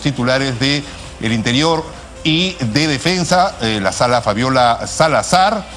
titulares de El Interior y de Defensa, la sala Fabiola Salazar,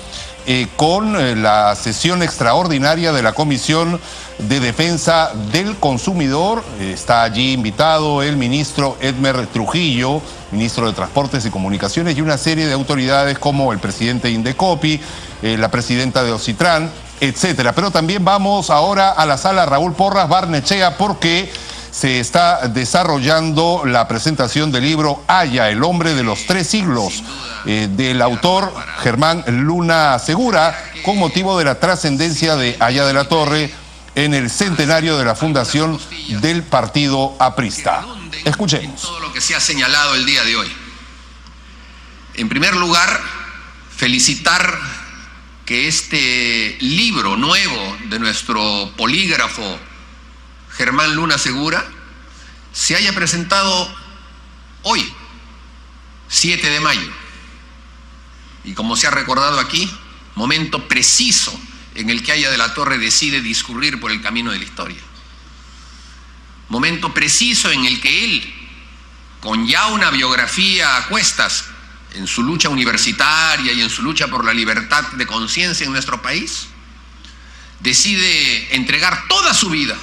con la sesión extraordinaria de la Comisión de Defensa del Consumidor. Está allí invitado el ministro Edmer Trujillo, ministro de Transportes y Comunicaciones, y una serie de autoridades como el presidente Indecopi, la presidenta de Ocitran, etcétera. Pero también vamos ahora a la sala Raúl Porras Barnechea, porque se está desarrollando la presentación del libro Haya, el hombre de los 3 siglos, del autor Germán Luna Segura, con motivo de la trascendencia de Haya de la Torre en el centenario de la fundación del partido aprista. Escuchemos. Todo lo que se ha señalado el día de hoy. En primer lugar, felicitar que este libro nuevo de nuestro polígrafo Germán Luna Segura se haya presentado hoy, 7 de mayo. Y como se ha recordado aquí, momento preciso en el que Haya de la Torre decide discurrir por el camino de la historia. Momento preciso en el que él, con ya una biografía a cuestas en su lucha universitaria y en su lucha por la libertad de conciencia en nuestro país, decide entregar toda su vida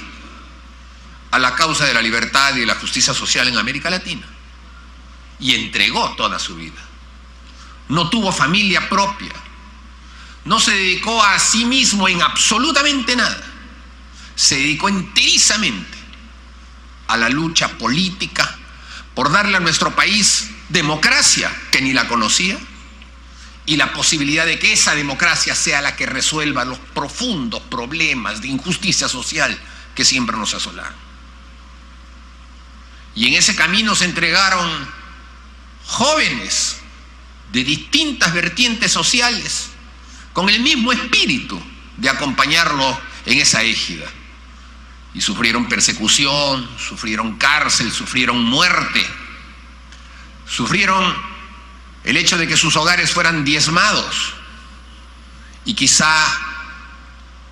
a la causa de la libertad y de la justicia social en América Latina. Y entregó toda su vida. No tuvo familia propia. No se dedicó a sí mismo en absolutamente nada. Se dedicó enterizamente a la lucha política por darle a nuestro país democracia, que ni la conocía, y la posibilidad de que esa democracia sea la que resuelva los profundos problemas de injusticia social que siempre nos asolaron. Y en ese camino se entregaron jóvenes de distintas vertientes sociales con el mismo espíritu de acompañarlo en esa égida. Y sufrieron persecución, sufrieron cárcel, sufrieron muerte, sufrieron el hecho de que sus hogares fueran diezmados y quizá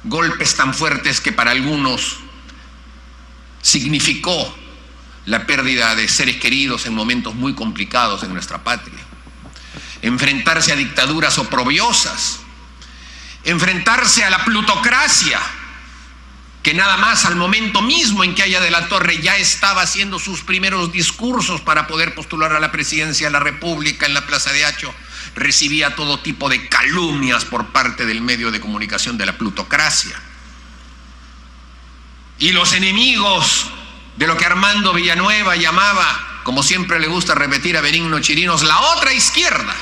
golpes tan fuertes que para algunos significó la pérdida de seres queridos en momentos muy complicados en nuestra patria. Enfrentarse a dictaduras oprobiosas, enfrentarse a la plutocracia, que nada más al momento mismo en que Haya de la Torre ya estaba haciendo sus primeros discursos para poder postular a la presidencia de la República en la Plaza de Hacho, recibía todo tipo de calumnias por parte del medio de comunicación de la plutocracia. Y los enemigos de lo que Armando Villanueva llamaba, como siempre le gusta repetir a Benigno Chirinos, la otra izquierda,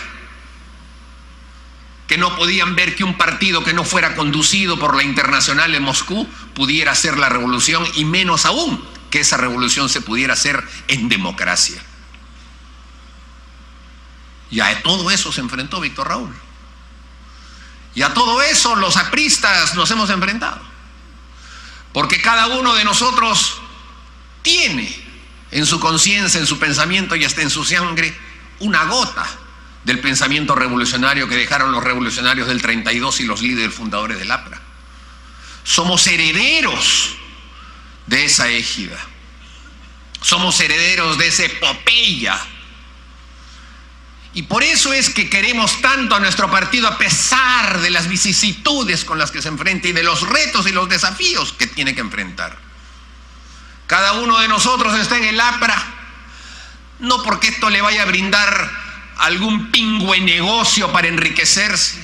que no podían ver que un partido que no fuera conducido por la Internacional en Moscú pudiera hacer la revolución, y menos aún que esa revolución se pudiera hacer en democracia. Y a todo eso se enfrentó Víctor Raúl. Y a todo eso los apristas nos hemos enfrentado. Porque cada uno de nosotros tiene en su conciencia, en su pensamiento y hasta en su sangre una gota del pensamiento revolucionario que dejaron los revolucionarios del 32 y los líderes fundadores del APRA. Somos herederos de esa égida. Somos herederos de esa epopeya. Y por eso es que queremos tanto a nuestro partido, a pesar de las vicisitudes con las que se enfrenta y de los retos y los desafíos que tiene que enfrentar. Cada uno de nosotros está en el APRA, no porque esto le vaya a brindar algún pingüe negocio para enriquecerse,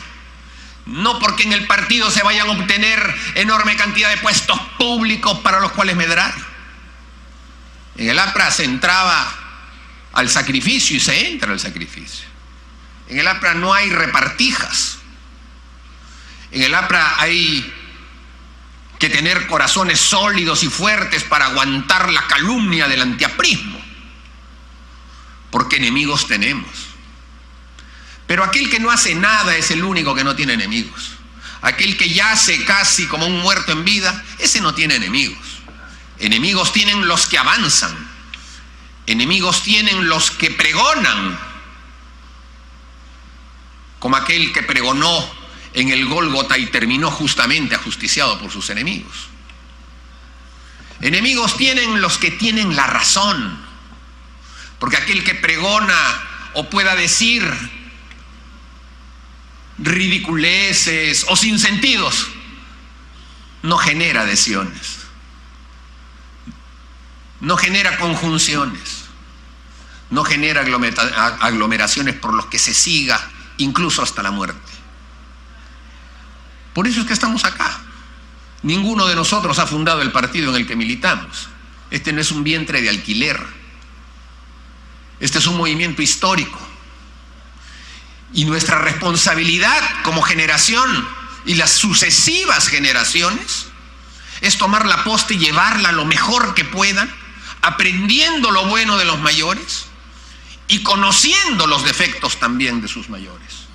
no porque en el partido se vayan a obtener enorme cantidad de puestos públicos para los cuales medrar. En el APRA se entraba al sacrificio y se entra al sacrificio. En el APRA no hay repartijas. En el APRA hay que tener corazones sólidos y fuertes para aguantar la calumnia del antiaprismo, porque enemigos tenemos. Pero aquel que no hace nada es el único que no tiene enemigos. Aquel que yace casi como un muerto en vida, ese no tiene enemigos. Enemigos tienen los que avanzan. Enemigos tienen los que pregonan, como aquel que pregonó en el Gólgota y terminó justamente ajusticiado por sus enemigos. Enemigos tienen los que tienen la razón. Porque aquel que pregona o pueda decir ridiculeces o sinsentidos no genera adhesiones, no genera conjunciones, no genera aglomeraciones por los que se siga incluso hasta la muerte. Por eso es que estamos acá. Ninguno de nosotros ha fundado el partido en el que militamos. Este no es un vientre de alquiler. Este es un movimiento histórico. Y nuestra responsabilidad como generación y las sucesivas generaciones es tomar la posta y llevarla lo mejor que puedan, aprendiendo lo bueno de los mayores y conociendo los defectos también de sus mayores,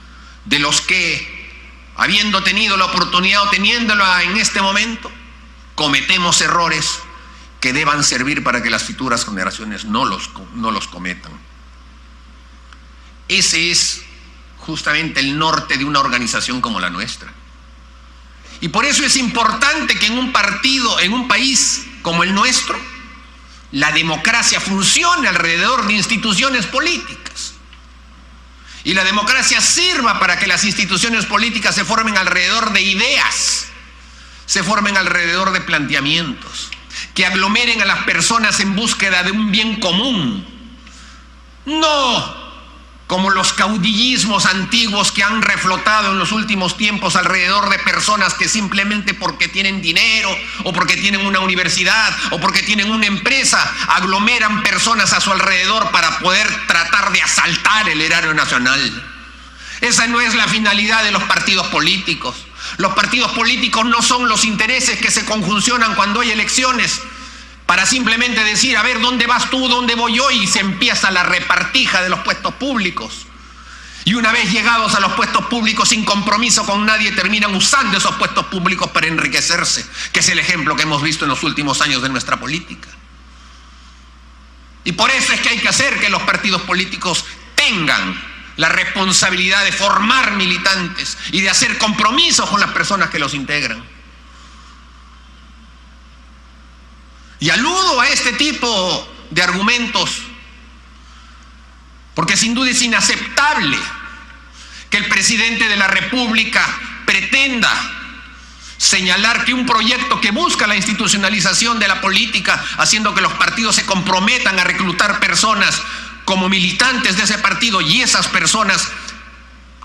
de los que, habiendo tenido la oportunidad o teniéndola en este momento, cometemos errores que deban servir para que las futuras generaciones no los cometan. Ese es justamente el norte de una organización como la nuestra. Y por eso es importante que en un país como el nuestro, la democracia funcione alrededor de instituciones políticas. Y la democracia sirva para que las instituciones políticas se formen alrededor de ideas, se formen alrededor de planteamientos, que aglomeren a las personas en búsqueda de un bien común. No como los caudillismos antiguos que han reflotado en los últimos tiempos alrededor de personas que simplemente porque tienen dinero o porque tienen una universidad o porque tienen una empresa aglomeran personas a su alrededor para poder tratar de asaltar el erario nacional. Esa no es la finalidad de los partidos políticos. Los partidos políticos no son los intereses que se conjuncionan cuando hay elecciones para simplemente decir, a ver, ¿dónde vas tú? ¿Dónde voy yo? Y se empieza la repartija de los puestos públicos. Y una vez llegados a los puestos públicos sin compromiso con nadie, terminan usando esos puestos públicos para enriquecerse, que es el ejemplo que hemos visto en los últimos años de nuestra política. Y por eso es que hay que hacer que los partidos políticos tengan la responsabilidad de formar militantes y de hacer compromisos con las personas que los integran. Y aludo a este tipo de argumentos porque sin duda es inaceptable que el presidente de la República pretenda señalar que un proyecto que busca la institucionalización de la política, haciendo que los partidos se comprometan a reclutar personas como militantes de ese partido y esas personas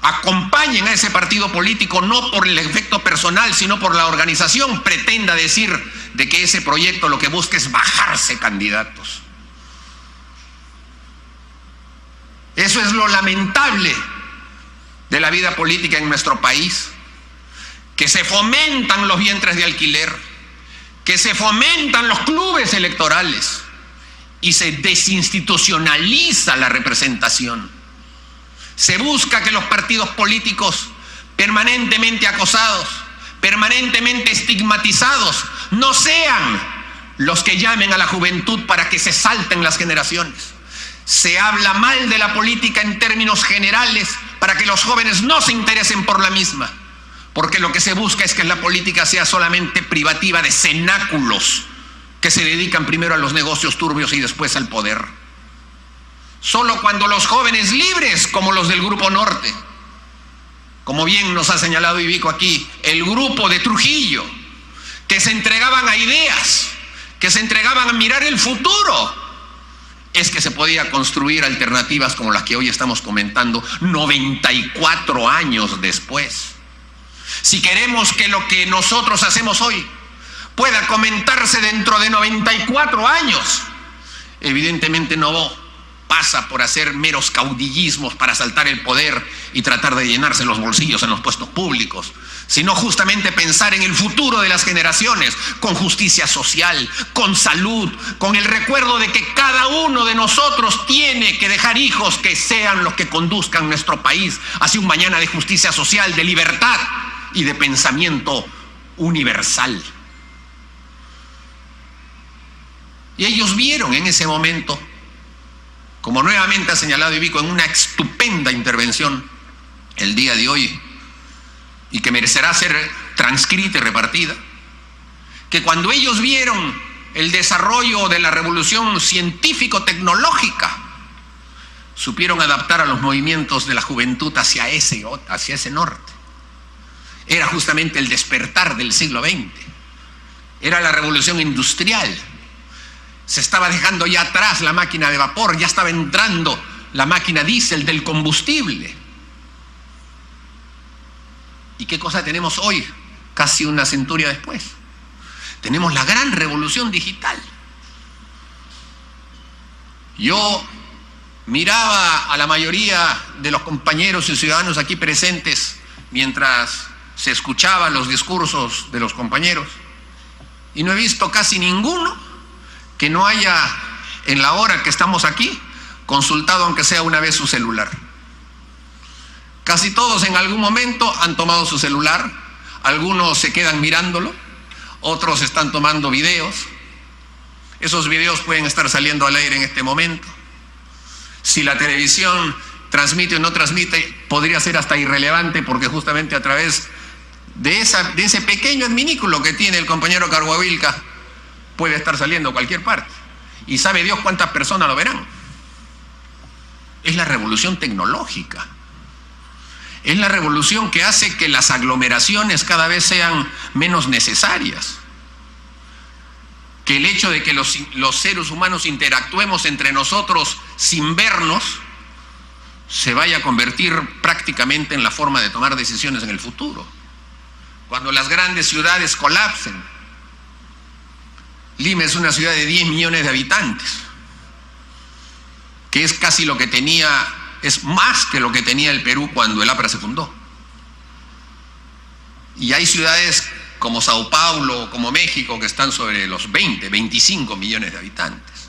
acompañen a ese partido político no por el efecto personal sino por la organización, pretenda decir de que ese proyecto lo que busca es bajarse candidatos. Eso es lo lamentable de la vida política en nuestro país, que se fomentan los vientres de alquiler, que se fomentan los clubes electorales y se desinstitucionaliza la representación. Se busca que los partidos políticos permanentemente acosados, permanentemente estigmatizados, no sean los que llamen a la juventud para que se salten las generaciones. Se habla mal de la política en términos generales para que los jóvenes no se interesen por la misma, porque lo que se busca es que la política sea solamente privativa de cenáculos que se dedican primero a los negocios turbios y después al poder. Solo cuando los jóvenes libres, como los del Grupo Norte, como bien nos ha señalado Ivico aquí, el grupo de Trujillo, que se entregaban a ideas, que se entregaban a mirar el futuro, es que se podía construir alternativas como las que hoy estamos comentando 94 años después. Si queremos que lo que nosotros hacemos hoy pueda comentarse dentro de 94 años, evidentemente no pasa por hacer meros caudillismos para asaltar el poder y tratar de llenarse los bolsillos en los puestos públicos, sino justamente pensar en el futuro de las generaciones, con justicia social, con salud, con el recuerdo de que cada uno de nosotros tiene que dejar hijos que sean los que conduzcan nuestro país hacia un mañana de justicia social, de libertad y de pensamiento universal. Y ellos vieron en ese momento, como nuevamente ha señalado Ivico en una estupenda intervención el día de hoy, y que merecerá ser transcrita y repartida, que cuando ellos vieron el desarrollo de la revolución científico-tecnológica supieron adaptar a los movimientos de la juventud hacia ese norte. Era justamente el despertar del siglo XX. Era la revolución industrial. Se estaba dejando ya atrás la máquina de vapor, ya estaba entrando la máquina diésel del combustible. ¿Y qué cosa tenemos hoy, casi una centuria después? Tenemos la gran revolución digital. Yo miraba a la mayoría de los compañeros y ciudadanos aquí presentes mientras se escuchaban los discursos de los compañeros, y no he visto casi ninguno que no haya, en la hora que estamos aquí, consultado aunque sea una vez su celular. Casi todos en algún momento han tomado su celular, algunos se quedan mirándolo, otros están tomando videos. Esos videos pueden estar saliendo al aire en este momento. Si la televisión transmite o no transmite, podría ser hasta irrelevante, porque justamente a través de ese pequeño adminículo que tiene el compañero Carhuavilca puede estar saliendo a cualquier parte. Y sabe Dios cuántas personas lo verán. Es la revolución tecnológica. Es la revolución que hace que las aglomeraciones cada vez sean menos necesarias. Que el hecho de que los seres humanos interactuemos entre nosotros sin vernos se vaya a convertir prácticamente en la forma de tomar decisiones en el futuro. Cuando las grandes ciudades colapsen. Lima es una ciudad de 10 millones de habitantes, que es casi lo que tenía, es más que lo que tenía el Perú cuando el APRA se fundó. Y hay ciudades como Sao Paulo, como México, que están sobre los 20, 25 millones de habitantes.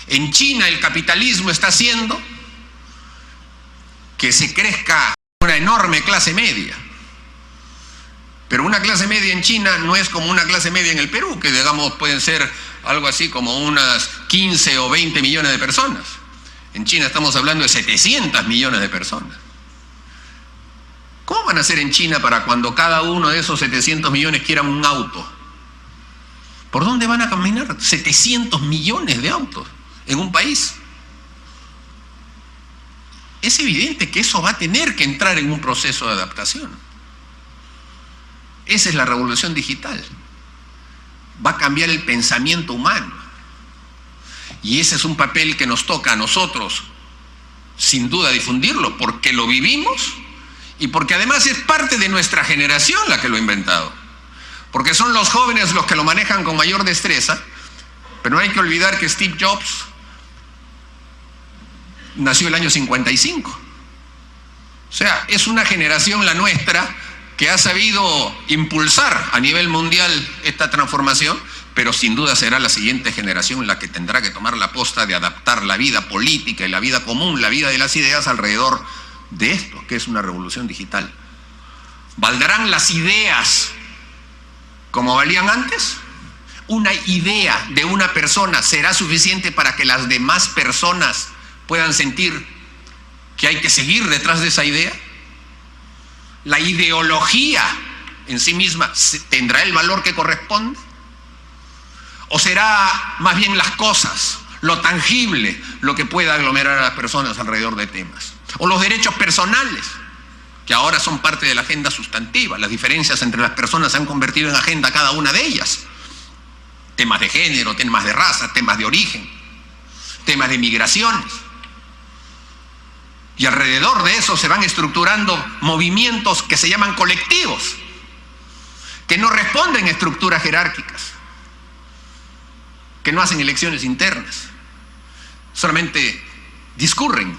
En China el capitalismo está haciendo que se crezca una enorme clase media. Pero una clase media en China no es como una clase media en el Perú, que digamos pueden ser algo así como unas 15 o 20 millones de personas. En China estamos hablando de 700 millones de personas. ¿Cómo van a hacer en China para cuando cada uno de esos 700 millones quieran un auto? ¿Por dónde van a caminar 700 millones de autos en un país? Es evidente que eso va a tener que entrar en un proceso de adaptación. Esa es la revolución digital. Va a cambiar el pensamiento humano. Y ese es un papel que nos toca a nosotros, sin duda, difundirlo, porque lo vivimos y porque además es parte de nuestra generación la que lo ha inventado. Porque son los jóvenes los que lo manejan con mayor destreza, pero no hay que olvidar que Steve Jobs nació el año 55. O sea, es una generación, la nuestra, que ha sabido impulsar a nivel mundial esta transformación, pero sin duda será la siguiente generación la que tendrá que tomar la posta de adaptar la vida política y la vida común, la vida de las ideas alrededor de esto, que es una revolución digital. ¿Valdrán las ideas como valían antes? ¿Una idea de una persona será suficiente para que las demás personas puedan sentir que hay que seguir detrás de esa idea? ¿La ideología en sí misma tendrá el valor que corresponde? ¿O será más bien las cosas, lo tangible, lo que pueda aglomerar a las personas alrededor de temas? ¿O los derechos personales, que ahora son parte de la agenda sustantiva? Las diferencias entre las personas se han convertido en agenda cada una de ellas. Temas de género, temas de raza, temas de origen, temas de migraciones. Y alrededor de eso se van estructurando movimientos que se llaman colectivos, que no responden a estructuras jerárquicas, que no hacen elecciones internas, solamente discurren,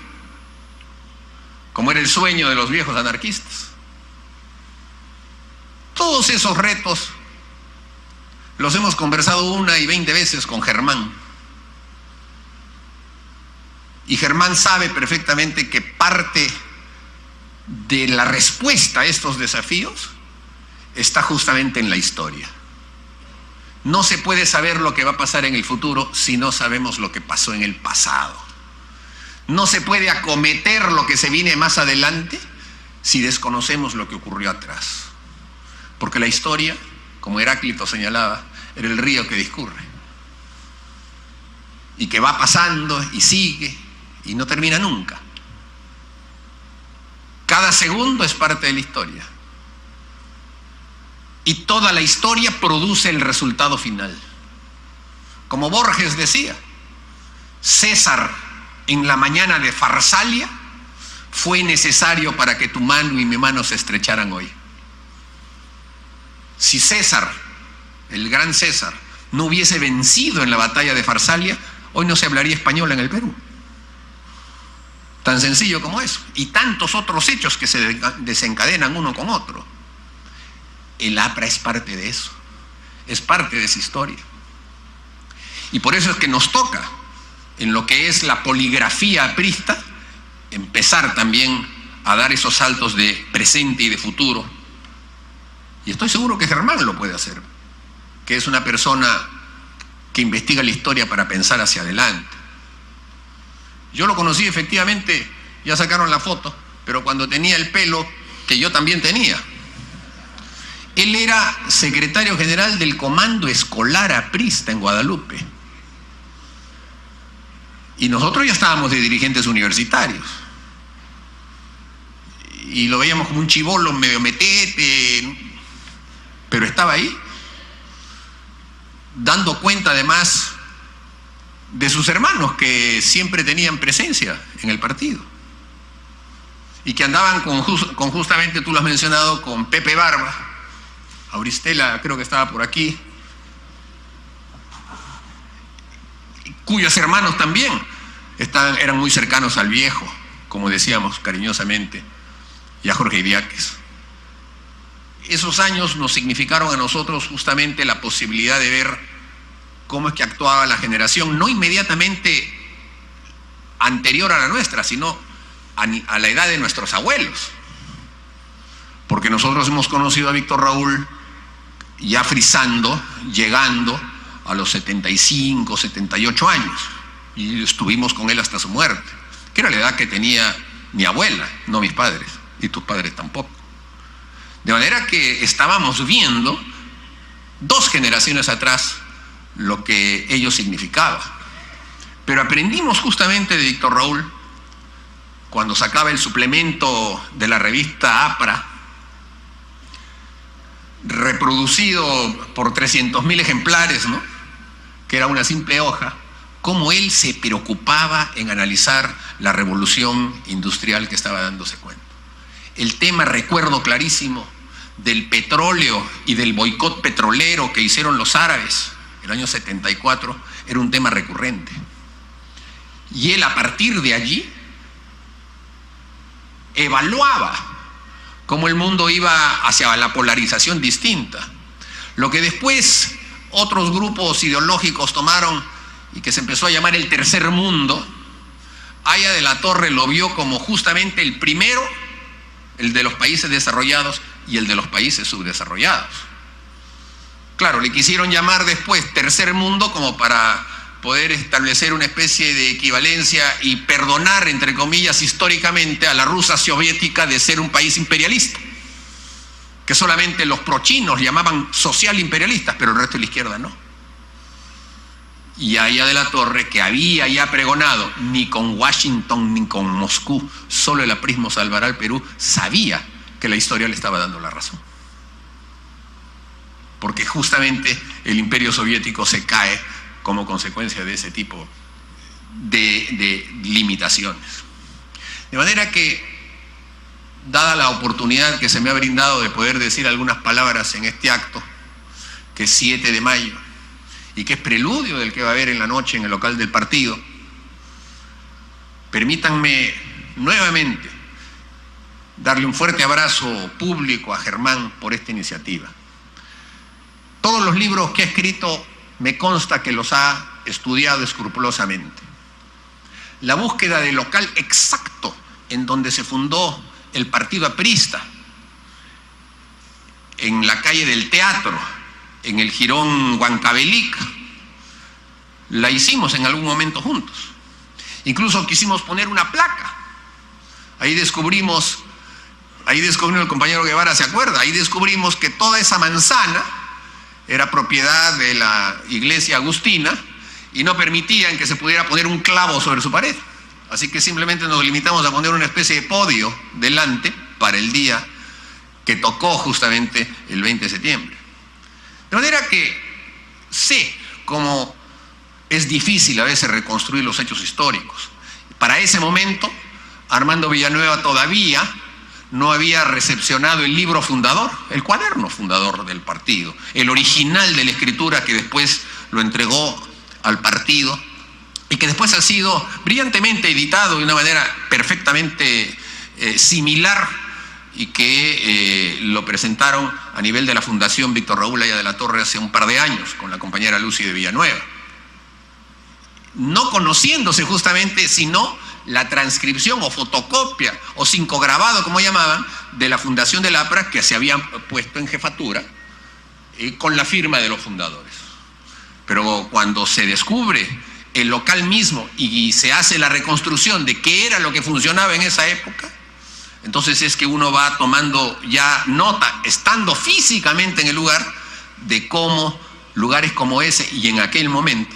como era el sueño de los viejos anarquistas. Todos esos retos los hemos conversado 1 y 20 veces con Germán. Y Germán sabe perfectamente que parte de la respuesta a estos desafíos está justamente en la historia. No se puede saber lo que va a pasar en el futuro si no sabemos lo que pasó en el pasado. No se puede acometer lo que se viene más adelante si desconocemos lo que ocurrió atrás. Porque la historia, como Heráclito señalaba, era el río que discurre. Y que va pasando y sigue y no termina nunca. Cada segundo es parte de la historia. Y toda la historia produce el resultado final. Como Borges decía, César en la mañana de Farsalia fue necesario para que tu mano y mi mano se estrecharan hoy. Si César, el gran César, no hubiese vencido en la batalla de Farsalia, hoy no se hablaría español en el Perú. Tan sencillo como eso. Y tantos otros hechos que se desencadenan uno con otro. El APRA es parte de eso. Es parte de esa historia. Y por eso es que nos toca, en lo que es la poligrafía aprista, empezar también a dar esos saltos de presente y de futuro. Y estoy seguro que Germán lo puede hacer, que es una persona que investiga la historia para pensar hacia adelante. Yo lo conocí efectivamente, ya sacaron la foto, pero cuando tenía el pelo que yo también tenía. Él era secretario general del Comando Escolar Aprista en Guadalupe. Y nosotros ya estábamos de dirigentes universitarios. Y lo veíamos como un chibolo medio metete, pero estaba ahí, dando cuenta además de sus hermanos que siempre tenían presencia en el partido y que andaban con justamente, tú lo has mencionado, con Pepe Barba, Auristela creo que estaba por aquí, cuyos hermanos también eran muy cercanos al viejo, como decíamos cariñosamente, y a Jorge Idiáquez. Esos años nos significaron a nosotros justamente la posibilidad de ver cómo es que actuaba la generación, no inmediatamente anterior a la nuestra, sino a la edad de nuestros abuelos. Porque nosotros hemos conocido a Víctor Raúl ya frisando, llegando a los 75, 78 años. Y estuvimos con él hasta su muerte, que era la edad que tenía mi abuela, no mis padres, y tus padres tampoco. De manera que estábamos viendo 2 generaciones atrás lo que ello significaba. Pero aprendimos justamente de Víctor Raúl, cuando sacaba el suplemento de la revista APRA, reproducido por 300.000 ejemplares, ¿no?, que era una simple hoja, cómo él se preocupaba en analizar la revolución industrial que estaba dándose cuenta. El tema, recuerdo clarísimo, del petróleo y del boicot petrolero que hicieron los árabes el año 74, era un tema recurrente. Y él, a partir de allí, evaluaba cómo el mundo iba hacia la polarización distinta. Lo que después otros grupos ideológicos tomaron y que se empezó a llamar el tercer mundo, Aya de la Torre lo vio como justamente el primero, el de los países desarrollados y el de los países subdesarrollados. Claro, le quisieron llamar después tercer mundo como para poder establecer una especie de equivalencia y perdonar, entre comillas, históricamente a la Rusia soviética de ser un país imperialista, que solamente los prochinos llamaban social imperialistas, pero el resto de la izquierda no. Y Aya de la Torre, que había ya pregonado, ni con Washington ni con Moscú, solo el aprismo salvará al Perú, sabía que la historia le estaba dando la razón. Porque justamente el imperio soviético se cae como consecuencia de ese tipo de limitaciones. De manera que, dada la oportunidad que se me ha brindado de poder decir algunas palabras en este acto, que es 7 de mayo, y que es preludio del que va a haber en la noche en el local del partido, permítanme nuevamente darle un fuerte abrazo público a Germán por esta iniciativa. Todos los libros que ha escrito me consta que los ha estudiado escrupulosamente. La búsqueda del local exacto en donde se fundó el partido aprista, en la calle del Teatro, en el jirón Huancavelic, la hicimos en algún momento juntos. Incluso quisimos poner una placa. Ahí descubrimos, el compañero Guevara se acuerda, ahí descubrimos que toda esa manzana era propiedad de la iglesia agustina y no permitían que se pudiera poner un clavo sobre su pared. Así que simplemente nos limitamos a poner una especie de podio delante para el día que tocó justamente el 20 de septiembre. De manera que sé cómo es difícil a veces reconstruir los hechos históricos. Para ese momento, Armando Villanueva todavía no había recepcionado el libro fundador, el cuaderno fundador del partido, el original de la escritura que después lo entregó al partido y que después ha sido brillantemente editado de una manera perfectamente similar y que lo presentaron a nivel de la Fundación Víctor Raúl Haya de la Torre hace un par de años con la compañera Lucy de Villanueva. No conociéndose justamente sino la transcripción o fotocopia o sincograbado, como llamaban, de la fundación del APRA que se habían puesto en jefatura con la firma de los fundadores. Pero cuando se descubre el local mismo y se hace la reconstrucción de qué era lo que funcionaba en esa época, entonces es que uno va tomando ya nota, estando físicamente en el lugar, de cómo lugares como ese y en aquel momento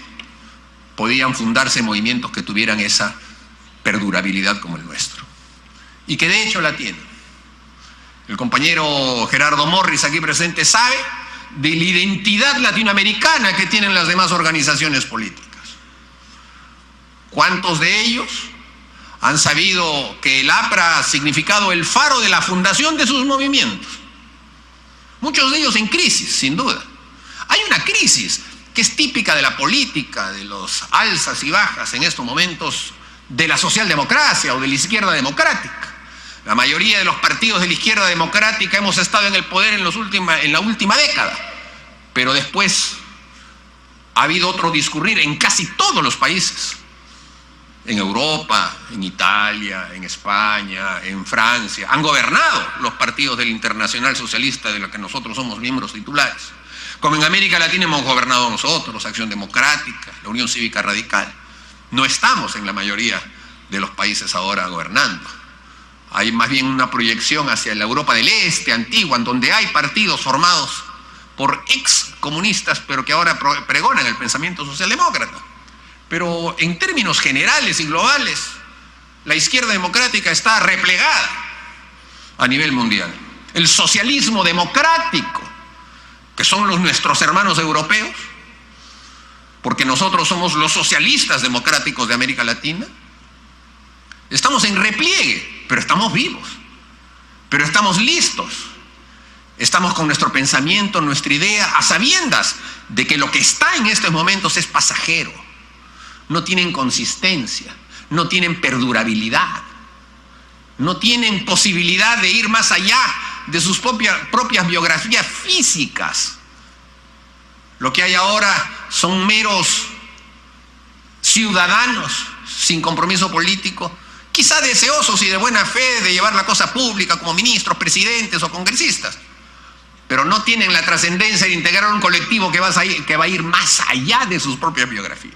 podían fundarse movimientos que tuvieran esa perdurabilidad como el nuestro. Y que de hecho la tienen. El compañero Gerardo Morris, aquí presente, sabe de la identidad latinoamericana que tienen las demás organizaciones políticas. ¿Cuántos de ellos han sabido que el APRA ha significado el faro de la fundación de sus movimientos? Muchos de ellos en crisis, sin duda. Hay una crisis que es típica de la política, de los alzas y bajas en estos momentos de la socialdemocracia o de la izquierda democrática. La mayoría de los partidos de la izquierda democrática hemos estado en el poder en la última década, pero después ha habido otro discurrir en casi todos los países. En Europa, en Italia, en España, en Francia, han gobernado los partidos del Internacional Socialista de los que nosotros somos miembros titulares. Como en América Latina hemos gobernado nosotros, Acción Democrática, la Unión Cívica Radical. No estamos en la mayoría de los países ahora gobernando. Hay más bien una proyección hacia la Europa del Este, antigua, en donde hay partidos formados por ex comunistas, pero que ahora pregonan el pensamiento socialdemócrata. Pero en términos generales y globales, la izquierda democrática está replegada a nivel mundial. El socialismo democrático, que son nuestros hermanos europeos, porque nosotros somos los socialistas democráticos de América Latina, estamos en repliegue, pero estamos vivos, pero estamos listos, estamos con nuestro pensamiento, nuestra idea, a sabiendas de que lo que está en estos momentos es pasajero. No tienen consistencia, no tienen perdurabilidad, no tienen posibilidad de ir más allá de sus propias biografías físicas. Lo que hay ahora son meros ciudadanos sin compromiso político, quizá deseosos y de buena fe de llevar la cosa pública como ministros, presidentes o congresistas, pero no tienen la trascendencia de integrar un colectivo que va a ir más allá de sus propias biografías.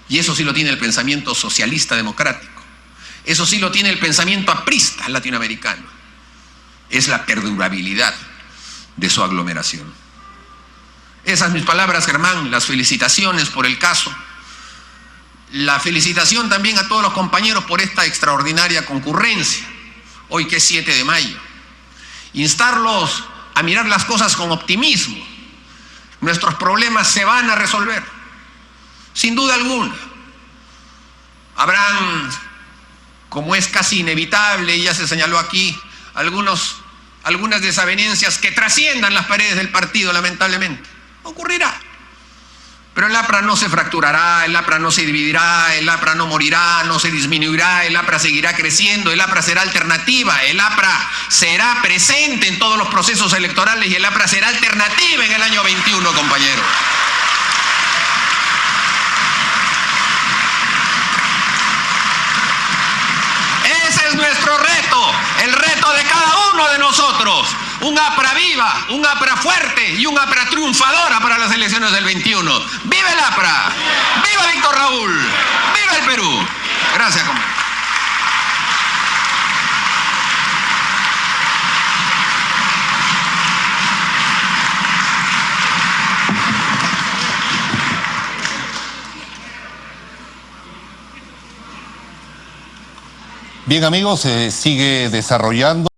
Y eso sí lo tiene el pensamiento socialista democrático. Eso sí lo tiene el pensamiento aprista latinoamericano. Es la perdurabilidad de su aglomeración. Esas mis palabras, Germán, las felicitaciones por el caso. La felicitación también a todos los compañeros por esta extraordinaria concurrencia, hoy que es 7 de mayo. Instarlos a mirar las cosas con optimismo. Nuestros problemas se van a resolver, sin duda alguna. Habrán, como es casi inevitable, y ya se señaló aquí, algunas desavenencias que trasciendan las paredes del partido, lamentablemente. Ocurrirá. Pero el APRA no se fracturará, el APRA no se dividirá, el APRA no morirá, no se disminuirá, el APRA seguirá creciendo, el APRA será alternativa, el APRA será presente en todos los procesos electorales y el APRA será alternativa en el año 21, compañeros. Ese es nuestro reto, el reto de cada uno de nosotros. Un APRA viva, un APRA fuerte y un APRA triunfadora para las elecciones del 21. ¡Viva el APRA! ¡Viva Víctor Raúl! ¡Viva el Perú! Gracias, compañero. Bien amigos, sigue desarrollando